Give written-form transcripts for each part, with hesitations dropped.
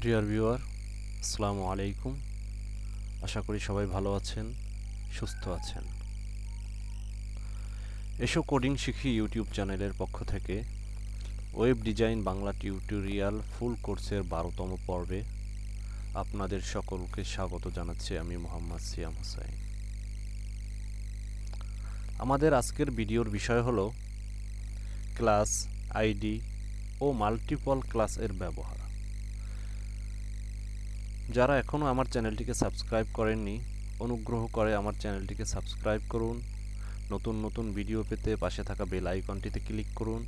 Dear viewer, আসসালামু আলাইকুম। আশা করি সবাই ভালো আছেন, সুস্থ আছেন। এসো কোডিং শিখি ইউটিউব চ্যানেলের পক্ষ থেকে ওয়েব ডিজাইন বাংলা টিউটোরিয়াল ফুল কোর্সের 12তম পর্বে আপনাদের সকলকে স্বাগত জানাচ্ছি আমি মোহাম্মদ সিয়াম হোসেন। আমাদের আজকের ভিডিওর বিষয় হলো ক্লাস, আইডি ও মাল্টিপল ক্লাসের ব্যবহার। যারা এখনও আমার চ্যানেলটিকে সাবস্ক্রাইব করেননি, অনুগ্রহ করে আমার চ্যানেলটিকে সাবস্ক্রাইব করুন। নতুন নতুন ভিডিও পেতে পাশে থাকা বেল আইকনটিতে ক্লিক করুন।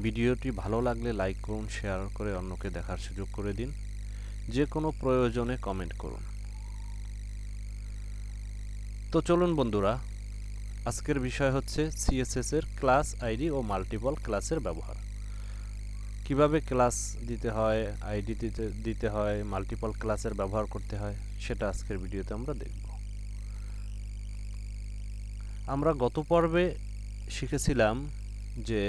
ভিডিওটি ভালো লাগলে লাইক করুন, শেয়ার করে অন্যকে দেখার সুযোগ করে দিন। যে কোনো প্রয়োজনে কমেন্ট করুন। তো চলুন বন্ধুরা, আজকের বিষয় হচ্ছে সিএসএস এর ক্লাস, আইডি ও মাল্টিপল ক্লাসের ব্যবহার। কিভাবে ক্লাস দিতে হয়, আইডি দিতে হয়, মাল্টিপল ক্লাসের ব্যবহার করতে হয়, সেটা আজকের ভিডিওতে আমরা দেখব। আমরা গত পর্বে শিখেছিলাম যে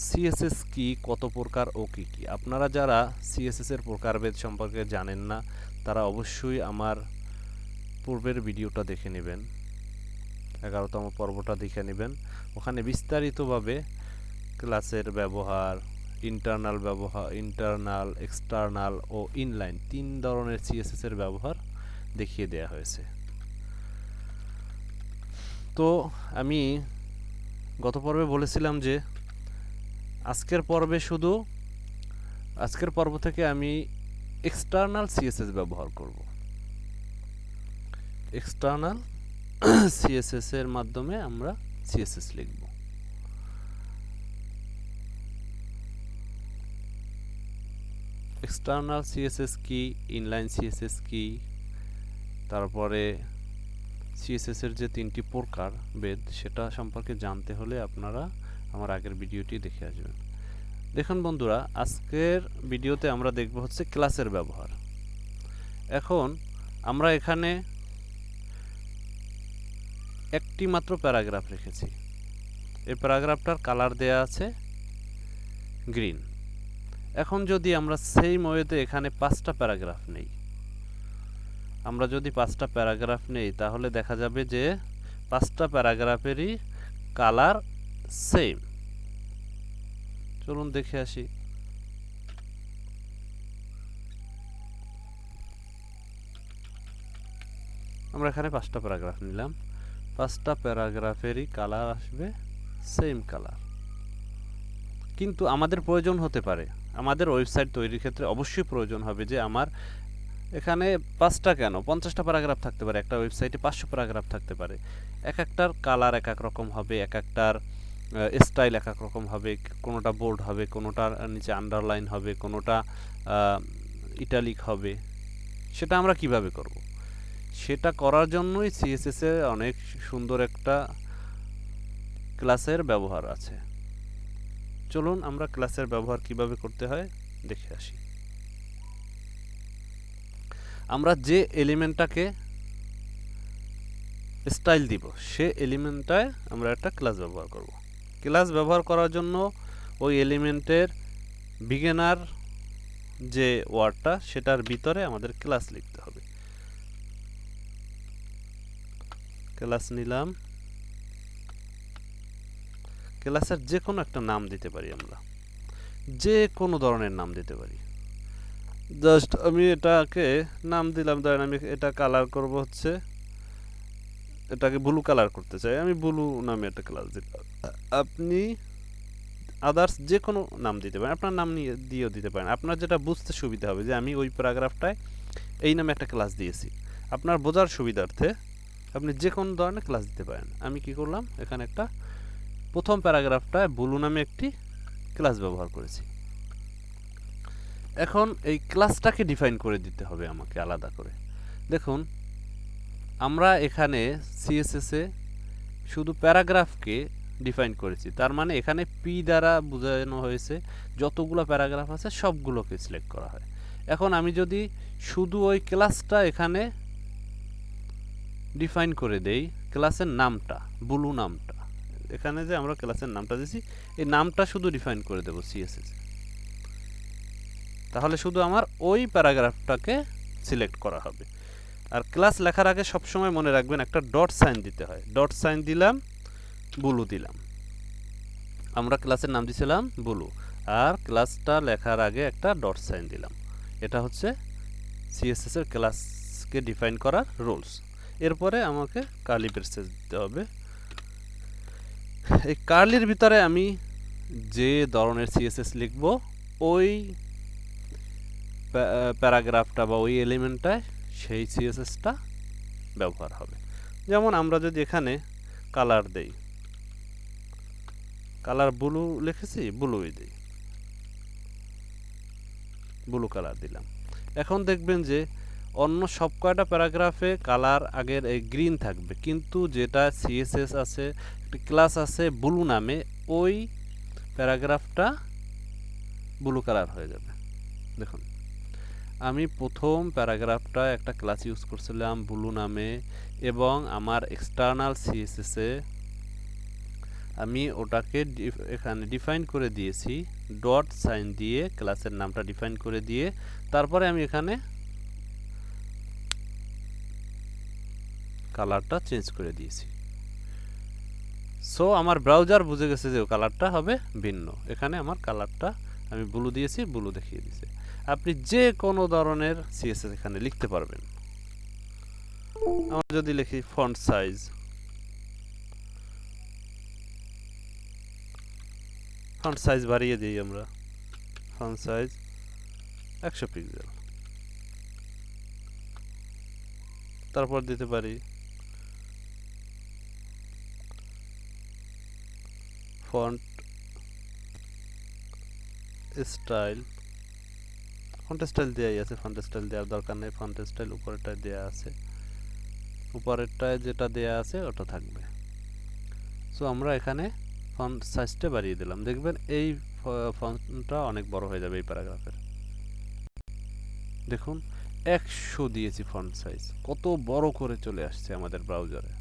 সিএসএস কি, কত প্রকার ও কী কী। আপনারা যারা সিএসএস এর প্রকারভেদ সম্পর্কে জানেন না, তারা অবশ্যই আমার পূর্বের ভিডিওটা দেখে নেবেন, 11তম পর্বটা দেখে নেবেন। ওখানে বিস্তারিতভাবে ক্লাসের ব্যবহার, ইন্টারনাল, এক্সটার্নাল ও ইনলাইন 3 ধরনের সিএসএস এর ব্যবহার দেখিয়ে দেওয়া হয়েছে। তো আমি গত পর্বে বলেছিলাম যে আজকের পর্ব থেকে আমি এক্সটার্নাল সিএসএস ব্যবহার করব। এক্সটার্নাল সিএসএস এর মাধ্যমে আমরা সিএসএস লিখব। এক্সটার্নাল সিএসএস কি, ইনলাইন সিএসএস কি, তারপরে সিএসএস এর যে 3টি প্রকার ভেদ, সেটা সম্পর্কে জানতে হলে আপনারা আমার আগের ভিডিওটি দেখে আসবেন। দেখুন বন্ধুরা, আজকের ভিডিওতে আমরা দেখব হচ্ছে ক্লাসের ব্যবহার। এখন আমরা এখানে একটি মাত্র প্যারাগ্রাফ রেখেছি। এই প্যারাগ্রাফটার কালার দেয়া আছে গ্রিন। এখন যদি আমরা সেম ওয়েতে এখানে 5টা প্যারাগ্রাফ নেই, তাহলে দেখা যাবে যে 5টা প্যারাগ্রাফেরই কালার সেম। চলুন দেখে আসি। আমরা এখানে 5টা প্যারাগ্রাফ নিলাম, 5টা প্যারাগ্রাফেরই কালার আসবে সেম কালার। কিন্তু আমাদের প্রয়োজন হতে পারে, আমাদের ওয়েবসাইট তৈরির ক্ষেত্রে অবশ্যই প্রয়োজন হবে যে আমার এখানে 5টা কেন, 50টা প্যারাগ্রাফ থাকতে পারে, একটা ওয়েবসাইটে 500 প্যারাগ্রাফ থাকতে পারে। এক একটার কালার এক এক রকম হবে, এক একটার স্টাইল এক এক রকম হবে। কোনোটা বোল্ড হবে, কোনোটার নিচে আন্ডারলাইন হবে, কোনোটা ইটালিক হবে। সেটা আমরা কিভাবে করব? সেটা করার জন্যই সিএসএস এ অনেক সুন্দর একটা ক্লাসের ব্যবহার আছে। চলুন আমরা ক্লাসের ব্যবহার কিভাবে করতে হয় দেখে আসি। আমরা যে এলিমেন্টটাকে স্টাইল দিব, সে এলিমেন্টটায় আমরা একটা ক্লাস ব্যবহার করব। ক্লাস ব্যবহার করার জন্য ওই এলিমেন্টের বিগিনার যে ওয়ার্ডটা, সেটার ভিতরে আমাদের ক্লাস লিখতে হবে। ক্লাস নিলাম, ক্লাসের যে কোনো একটা নাম দিতে পারি, আমরা যে কোনো ধরনের নাম দিতে পারি। জাস্ট আমি এটাকে নাম দিলাম, ধরেন আমি এটা কালার করব হচ্ছে, এটাকে ব্লু কালার করতে চাই, আমি ব্লু নামে একটা ক্লাস দিলাম। আপনি আদার্স যে কোনো নাম দিতে পারেন, আপনার নাম নিয়ে দিয়েও দিতে পারেন। আপনার যেটা বুঝতে সুবিধা হবে যে আমি ওই প্যারাগ্রাফটায় এই নামে একটা ক্লাস দিয়েছি, আপনার বোঝার সুবিধার্থে আপনি যে কোনো ধরনের ক্লাস দিতে পারেন। আমি কি করলাম, এখানে একটা প্রথম প্যারাগ্রাফটায় ব্লু নামে একটি ক্লাস ব্যবহার করেছি। এখন এই ক্লাসটাকে ডিফাইন করে দিতে হবে আমাকে আলাদা করে। দেখুন, আমরা এখানে সিএসএস এ শুধু প্যারাগ্রাফকে ডিফাইন করেছি, তার মানে এখানে পি দ্বারা বোঝানো হয়েছে যতগুলো প্যারাগ্রাফ আছে সবগুলোকে সিলেক্ট করা হয়। এখন আমি যদি শুধু ওই ক্লাসটা এখানে ডিফাইন করে দেই, ক্লাসের নামটা, ব্লু নামটা, এখানে যে আমরা ক্লাসের নামটা দিয়েছি, এই নামটা শুধু ডিফাইন করে দেব সিএসএস। তাহলে শুধু আমার ওই প্যারাগ্রাফটাকে সিলেক্ট করা হবে। আর ক্লাস লেখার আগে সবসময় মনে রাখবেন একটা ডট সাইন দিতে হয়। ডট সাইন দিলাম, ব্লু দিলাম, আমরা ক্লাসের নাম দিয়েছিলাম ব্লু, আর ক্লাসটা লেখার আগে একটা ডট সাইন দিলাম। এটা হচ্ছে সিএসএস এর ক্লাসকে ডিফাইন করার রুলস। এরপরে আমাকে কার্লি ব্রেসেস দিতে হবে। এই কার্লির ভিতরে আমি যে ধরনের সিএসএস লিখব ওই প্যারাগ্রাফটা বা ওই এলিমেন্টটায় সেই সিএসএসটা ব্যবহার হবে। যেমন আমরা যদি এখানে কালার দেই, কালার ব্লু লিখেছি, ব্লুই দিই, ব্লু কালার দিলাম। এখন দেখবেন যে অন্য সব কয়টা প্যারাগ্রাফে কালার আগের এই গ্রিন থাকবে, কিন্তু যেটা সিএসএস আছে, একটা ক্লাস আছে ব্লু নামে, ওই প্যারাগ্রাফটা ব্লু কালার হয়ে যাবে। দেখুন আমি প্রথম প্যারাগ্রাফটা একটা ক্লাস ইউজ করছিলাম ব্লু নামে, এবং আমার এক্সটার্নাল সিএসএসে আমি ওটাকে এখানে ডিফাইন করে দিয়েছি ডট সাইন দিয়ে, ক্লাসের নামটা ডিফাইন করে দিয়ে, তারপরে আমি এখানে কালারটা চেঞ্জ করে দিয়েছি। সো আমার ব্রাউজার বুঝে গেছে যে কালারটা হবে ভিন্ন। এখানে আমার কালারটা আমি ব্লু দিয়েছি, ব্লু দেখিয়ে দিয়েছে। আপনি যে কোনো ধরনের সিএসএস এখানে লিখতে পারবেন। আমরা যদি লিখি ফন্ট সাইজ, ফন্ট সাইজ বাড়িয়ে দিই আমরা, ফন্ট সাইজ 100 পিক্সেল, তারপর দিতে পারি ফন্ট স্টাইল, ফন্ট স্টাইল দেওয়াই আছে, ফন্ট স্টাইল দেওয়ার দরকার নেই, ফন্ট স্টাইল উপরেরটায় দেওয়া আছে, উপরেরটায় যেটা দেওয়া আছে ওটা থাকবে। সো আমরা এখানে ফন্ট সাইজটা বাড়িয়ে দিলাম, দেখবেন এই ফন্টটা অনেক বড় হয়ে যাবে এই প্যারাগ্রাফের। দেখুন 100 দিয়েছি ফন্ট সাইজ, কত বড় করে চলে আসছে আমাদের ব্রাউজারে।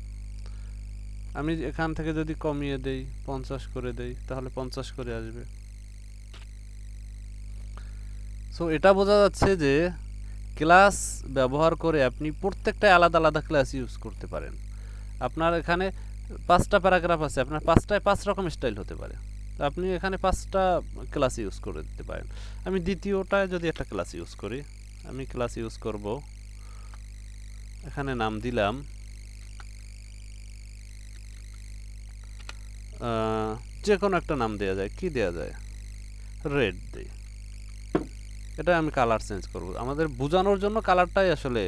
আমি এখান থেকে যদি কমিয়ে দেই, 50 করে দেই, তাহলে 50 করে আসবে। সো এটা বোঝা যাচ্ছে যে ক্লাস ব্যবহার করে আপনি প্রত্যেকটা আলাদা আলাদা ক্লাস ইউজ করতে পারেন। আপনার এখানে 5টা প্যারাগ্রাফ আছে, আপনার 5টায় 5 রকম স্টাইল হতে পারে, আপনি এখানে 5টা ক্লাস ইউজ করে দিতে পারেন। আমি দ্বিতীয়টায় যদি একটা ক্লাস ইউজ করি, আমি ক্লাস ইউজ করব, এখানে নাম দিলাম যে কোনো একটা নাম দেওয়া যায়, কি দেওয়া যায়, রেড দিই। এটা আমি কালার চেঞ্জ করব, আমাদের বোঝানোর জন্য কালারটাই আসলে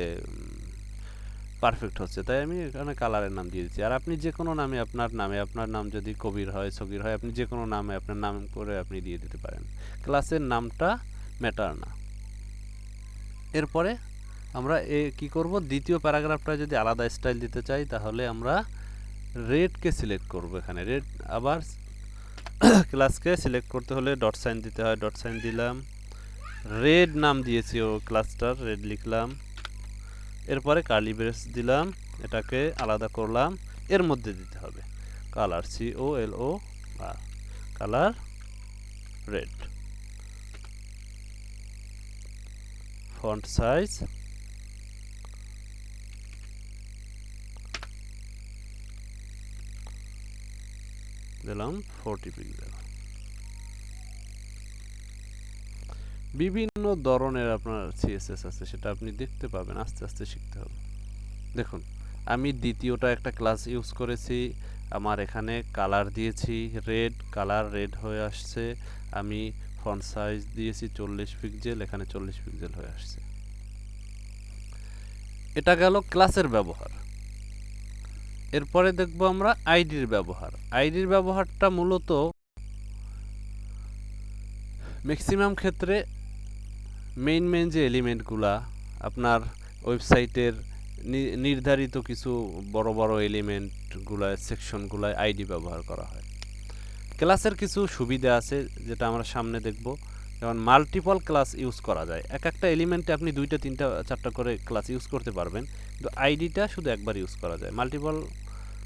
পারফেক্ট হচ্ছে, তাই আমি এখানে কালারের নাম দিয়ে দিচ্ছি। আর আপনি যে কোনো নামে, আপনার নাম যদি কবির হয়, সগির হয়, আপনি যে কোনো নামে আপনার নাম করে আপনি দিয়ে দিতে পারেন, ক্লাসের নামটা ম্যাটার না। এরপরে আমরা কি করব, দ্বিতীয় প্যারাগ্রাফটা যদি আলাদা স্টাইল দিতে চাই, তাহলে আমরা রেডকে সিলেক্ট করব। এখানে রেড, আবার ক্লাসকে সিলেক্ট করতে হলে ডট সাইন দিতে হয়, ডট সাইন দিলাম, রেড নাম দিয়েছি ও ক্লাসটার, রেড লিখলাম, এরপরে কার্লি ব্রেস দিলাম, এটাকে আলাদা করলাম, এর মধ্যে দিতে হবে কালার, COLO আর কালার রেড, ফন্ট সাইজ দিলাম 40 পিক্সেল। বিভিন্ন ধরনের আপনার সিএসএস আছে, সেটা আপনি দেখতে পাবেন, আস্তে আস্তে শিখতে হবে। দেখুন আমি দ্বিতীয়টা একটা ক্লাস ইউজ করেছি, আমার এখানে কালার দিয়েছি রেড, কালার রেড হয়ে আসছে, আমি ফন্ট সাইজ দিয়েছি 40 পিক্সেল, এখানে 40 পিক্সেল হয়ে আসছে। এটা গেল ক্লাসের ব্যবহার। এরপরে দেখব আমরা আইডির ব্যবহার। আইডির ব্যবহারটা মূলত ম্যাক্সিমাম ক্ষেত্রে মেইন যে এলিমেন্টগুলা আপনার ওয়েবসাইটের নির্ধারিত কিছু বড় বড় এলিমেন্টগুলা, সেকশনগুলায় আইডি ব্যবহার করা হয়। ক্লাসের কিছু সুবিধা আছে যেটা আমরা সামনে দেখব, যেমন মাল্টিপল ক্লাস ইউজ করা যায়, একটা এলিমেন্টে আপনি 2টা 3টা 4টা করে ক্লাস ইউজ করতে পারবেন, কিন্তু আইডিটা শুধু একবার ইউজ করা যায়। মাল্টিপল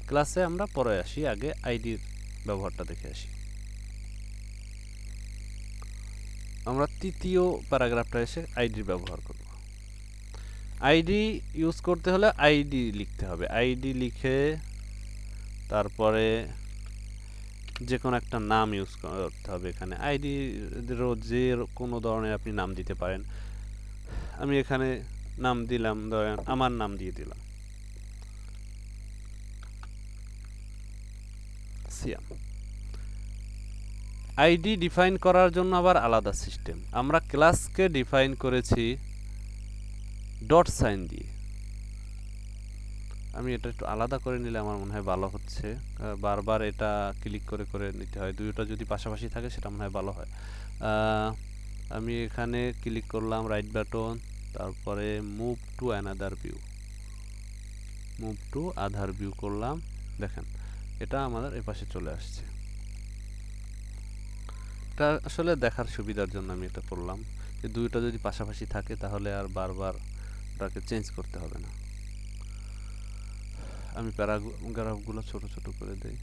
ক্লাসে আমরা পরে আসি, আগে আইডির ব্যবহারটা দেখে আসি। আমরা তৃতীয় প্যারাগ্রাফটা এসে আইডির ব্যবহার করব। আইডি ইউজ করতে হলে আইডি লিখতে হবে। আইডি লিখে তারপরে যে কোনো একটা নাম ইউজ করতে হবে। এখানে আইডি যে কোনো ধরনের আপনি নাম দিতে পারেন। আমি এখানে নাম দিলাম, ধরেন আমার নাম দিয়ে দিলাম সিয়াম। আইডি ডিফাইন করার জন্য আবার আলাদা সিস্টেম। আমরা ক্লাসকে ডিফাইন করেছি ডট সাইন দিয়ে। আমি এটা একটু আলাদা করে নিলে আমার মনে হয় ভালো হচ্ছে। বারবার এটা ক্লিক করে করে নিতে হয়, দুইটা যদি পাশাপাশি থাকে সেটা মনে হয় ভালো হয়। আমি এখানে ক্লিক করলাম রাইট বাটন, তারপরে move to another view, move to Aadhaar view করলাম। দেখেন এটা আমাদের এপাশে চলে আসছে। এটা আসলে দেখার সুবিধার জন্য আমি এটা করলাম, যে দুইটা যদি পাশাপাশি থাকে তাহলে আর বারবার ওটাকে চেঞ্জ করতে হবে না। আমি প্যারাগ্রাফগুলো ছোট ছোট করে দেই।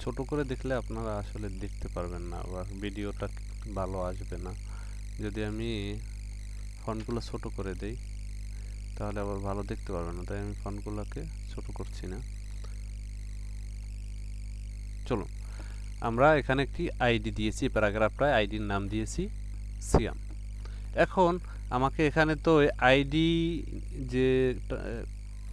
ছোট করে দেখলে আপনারা আসলে দেখতে পারবেন না, আবার ভিডিওটা ভালো আসবে না। যদি আমি ফন্টগুলো ছোট করে দেই তাহলে আবার ভালো দেখতে পারবেন না, তাই আমি ফন্টগুলোকে ছোট করছি না। চলুন, আমরা এখানে একটি আইডি দিয়েছি, প্যারাগ্রাফটায় আইডির নাম দিয়েছি সিয়াম। এখন আমাকে এখানে তো আইডি যে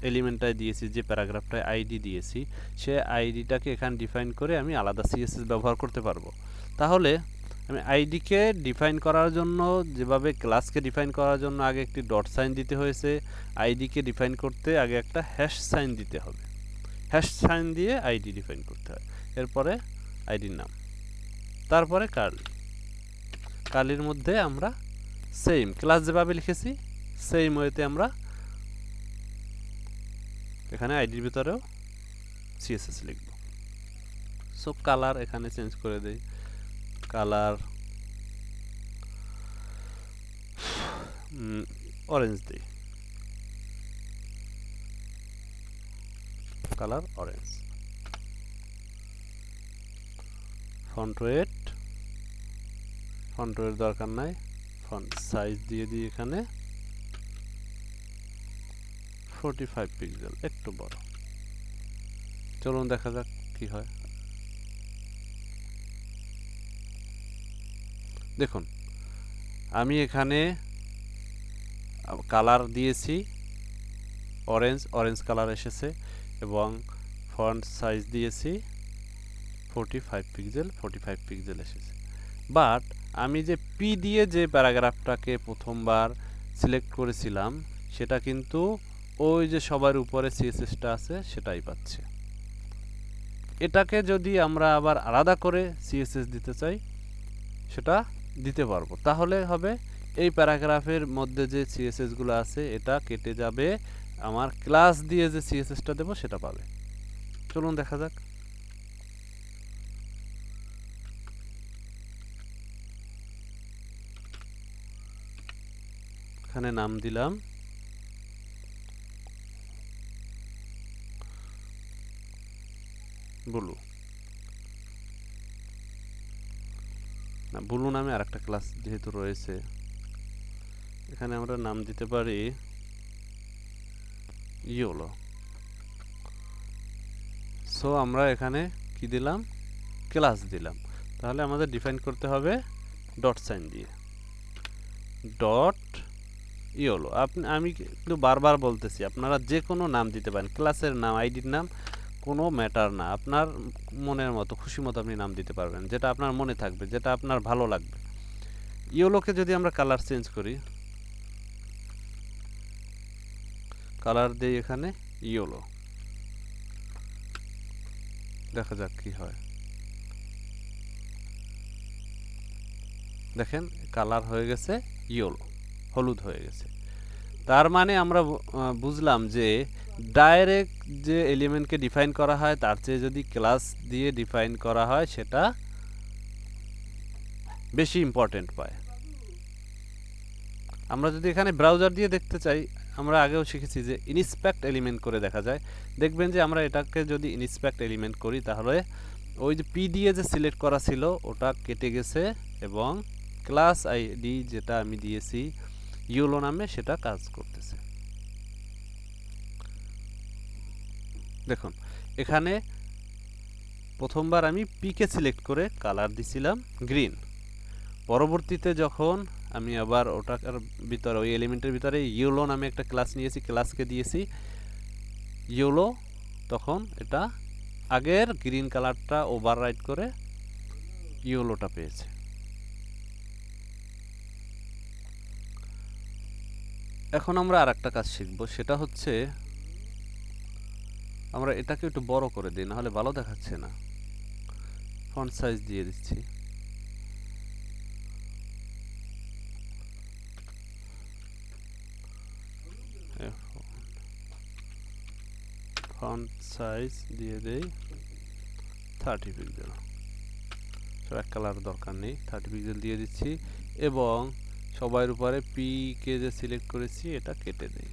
এলিমেন্টটায় দিয়েছি, যে প্যারাগ্রাফটায় আইডি দিয়েছি, সে আইডিটাকে এখানে ডিফাইন করে আমি আলাদা সিএসএস ব্যবহার করতে পারবো। তাহলে আমি আইডিকে ডিফাইন করার জন্য, যেভাবে ক্লাসকে ডিফাইন করার জন্য আগে একটি ডট সাইন দিতে হয়েছে, আইডিকে ডিফাইন করতে আগে একটা হ্যাশ সাইন দিতে হবে। হ্যাশ সাইন দিয়ে আইডি ডিফাইন করতে হয়। এরপরে আইডির নাম, তারপরে কার্লি। কার্লির মধ্যে আমরা সেম ক্লাস যেভাবে লিখেছি সেম ওয়েতে আমরা এখানে আইডির ভিতরেও সিএসএস লিখব। সো কালার এখানে চেঞ্জ করে দেই, কালার অরেঞ্জ দিই, কালার অরেঞ্জ। ফন্ট ওয়েট দরকার নাই, ফন্ট সাইজ দিয়ে দিই এখানে 45 পিক্সেল, একটু বড়। চলুন দেখা যাক কি হয়। দেখুন আমি এখানে কালার দিয়েছি অরেঞ্জ কালার এসেছে, এবং ফন্ট সাইজ দিয়েছি 45 পিক্সেল এসেছে। বাট আমি যে পি দিয়ে যে প্যারাগ্রাফটাকে প্রথমবার সিলেক্ট করেছিলাম সেটা কিন্তু ওই যে সবার উপরে সিএসএসটা আছে সেটাই পাচ্ছে। এটাকে যদি আমরা আবার আলাদা করে সিএসএস দিতে চাই সেটা দিতে পারবো। তাহলে হবে এই প্যারাগ্রাফের মধ্যে যে সিএসএস গুলো আছে এটা কেটে যাবে, আমার ক্লাস দিয়ে যে সিএসএসটা দেব সেটা পাবে। চলুন দেখা যাক। এখানে নাম দিলাম ব্লু, না ব্লু নামে আরেকটা ক্লাস যেহেতু রয়েছে এখানে আমরা নাম দিতে পারি ইয়েলো। সো আমরা এখানে কি দিলাম, ক্লাস দিলাম। তাহলে আমাদের ডিফাইন করতে হবে ডট সাইন দিয়ে, ডট ইয়েলো। আমি কিন্তু বারবার বলতেছি আপনারা যে কোনো নাম দিতে পারেন, ক্লাসের নাম, আইডির নাম, কোনো ম্যাটার না, আপনার মনের মতো খুশি মতো আপনি নাম দিতে পারবেন, যেটা আপনার মনে থাকবে, যেটা আপনার ভালো লাগবে। ইয়েলোকে যদি আমরা কালার চেঞ্জ করি, কালার দেই এখানে ইয়েলো, দেখা যাক কি হয়। দেখেন কালার হয়ে গেছে ইয়েলো, হলুদ হয়ে গেছে। তার মানে আমরা বুঝলাম যে ডাইরেক্ট যে এলিমেন্টকে ডিফাইন করা হয় তার চেয়ে যদি ক্লাস দিয়ে ডিফাইন করা হয় সেটা বেশি ইম্পর্টেন্ট পায়। আমরা যদি এখানে ব্রাউজার দিয়ে দেখতে চাই, আমরা আগেও শিখেছি যে ইনস্পেক্ট এলিমেন্ট করে দেখা যায়। দেখবেন যে আমরা এটাকে যদি ইনস্পেক্ট এলিমেন্ট করি তাহলে ওই যে পি দিয়ে যে সিলেক্ট করা ছিল ওটা কেটে গেছে এবং ক্লাস আইডি যেটা আমি দিয়েছি ইউলো নামে সেটা কাজ করতেছে। দেখুন এখানে প্রথমবার আমি পিকে সিলেক্ট করে কালার দিছিলাম গ্রিন, পরবর্তীতে যখন আমি আবার ওটার ভিতরে ওই এলিমেন্টের ভিতরে ইউলো নামে একটা ক্লাস নিয়েছি, ক্লাসকে দিয়েছি ইউলো, তখন এটা আগের গ্রিন কালারটা ওভাররাইট করে ইউলোটা পেয়েছে। এখন আমরা আরেকটা কাজ শিখব, সেটা হচ্ছে আমরা এটাকে একটু বড় করে দিই, নাহলে ভালো দেখাচ্ছে না। ফন্ট সাইজ দিয়ে দিচ্ছি। ফন্ট সাইজ দিয়ে দেই 30 পিক্সেল, এক কালার দরকার নেই, 30 পিক্সেল দিয়ে দিচ্ছি এবং সবার উপরে পি কে যে সিলেক্ট করেছি এটা কেটে দেই।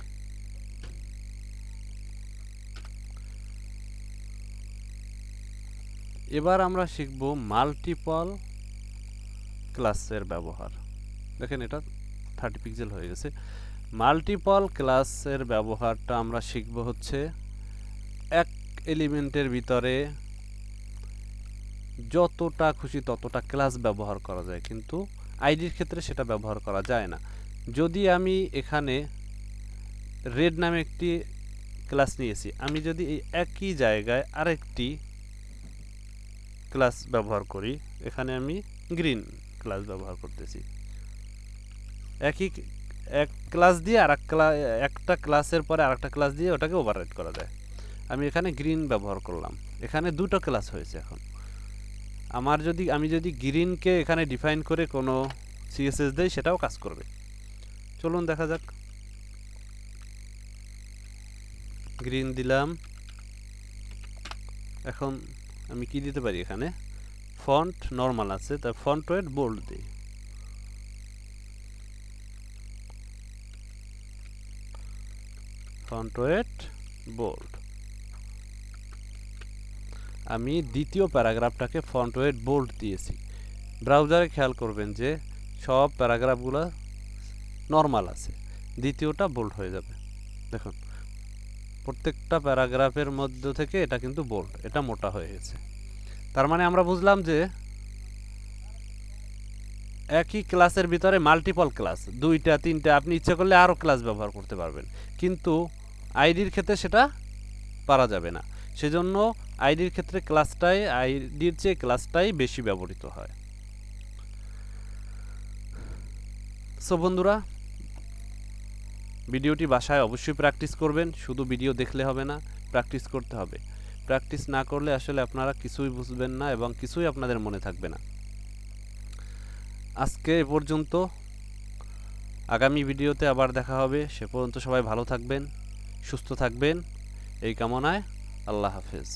এবার আমরা শিখব মাল্টিপল ক্লাসের ব্যবহার। দেখেন এটা 30 পিক্সেল হয়ে গেছে। মাল্টিপল ক্লাসের ব্যবহারটা আমরা শিখব হচ্ছে এক এলিমেন্টের ভিতরে যতটা খুশি ততটা ক্লাস ব্যবহার করা যায়, কিন্তু আইডির ক্ষেত্রে সেটা ব্যবহার করা যায় না। যদি আমি এখানে রেড নামে একটি ক্লাস নিয়েছি, আমি যদি এই একই জায়গায় আরেকটি ক্লাস ব্যবহার করি, এখানে আমি গ্রিন ক্লাস ব্যবহার করতেছি, একই এক ক্লাস দিয়ে একটা ক্লাসের পরে আরেকটা ক্লাস দিয়ে ওটাকে ওভাররাইট করা যায়। আমি এখানে গ্রিন ব্যবহার করলাম, এখানে দুটো ক্লাস হয়েছে। এখন আমি যদি গ্রিনকে এখানে ডিফাইন করে কোনো সিএসএস দেই সেটাও কাজ করবে। চলুন দেখা যাক। গ্রিন দিলাম, এখন আমি কি দিতে পারি, এখানে ফন্ট নরমাল আছে তাই ফন্ট ওয়েট বোল্ড দিই। Font weight bold. আমি দ্বিতীয় প্যারাগ্রাফটাকে ফন্ট ওয়েট বোল্ড দিয়েছি। ব্রাউজারে খেয়াল করবেন যে সব প্যারাগ্রাফগুলো নরমাল আছে, দ্বিতীয়টা বোল্ড হয়ে যাবে। দেখুন প্রত্যেকটা প্যারাগ্রাফের মধ্য থেকে এটা কিন্তু বোল্ড, এটা মোটা হয়ে গেছে। তার মানে আমরা বুঝলাম যে একই ক্লাসের ভিতরে মাল্টিপল ক্লাস, 2টা 3টা, আপনি ইচ্ছা করলে আরও ক্লাস ব্যবহার করতে পারবেন, কিন্তু আইডির ক্ষেত্রে সেটা পারা যাবে না। সেজন্য আইডির ক্ষেত্রে আইডির চেয়ে ক্লাসটাই বেশি ব্যবহৃত হয়। সো বন্ধুরা, ভিডিওটি বাসায় অবশ্যই প্র্যাকটিস করবেন। শুধু ভিডিও দেখলে হবে না, প্র্যাকটিস করতে হবে। প্র্যাকটিস না করলে আসলে আপনারা কিছুই বুঝবেন না এবং কিছুই আপনাদের মনে থাকবে না। আজকে এ পর্যন্ত, আগামী ভিডিওতে আবার দেখা হবে। সে পর্যন্ত সবাই ভালো থাকবেন, সুস্থ থাকবেন, এই কামনায় আল্লাহ হাফেজ।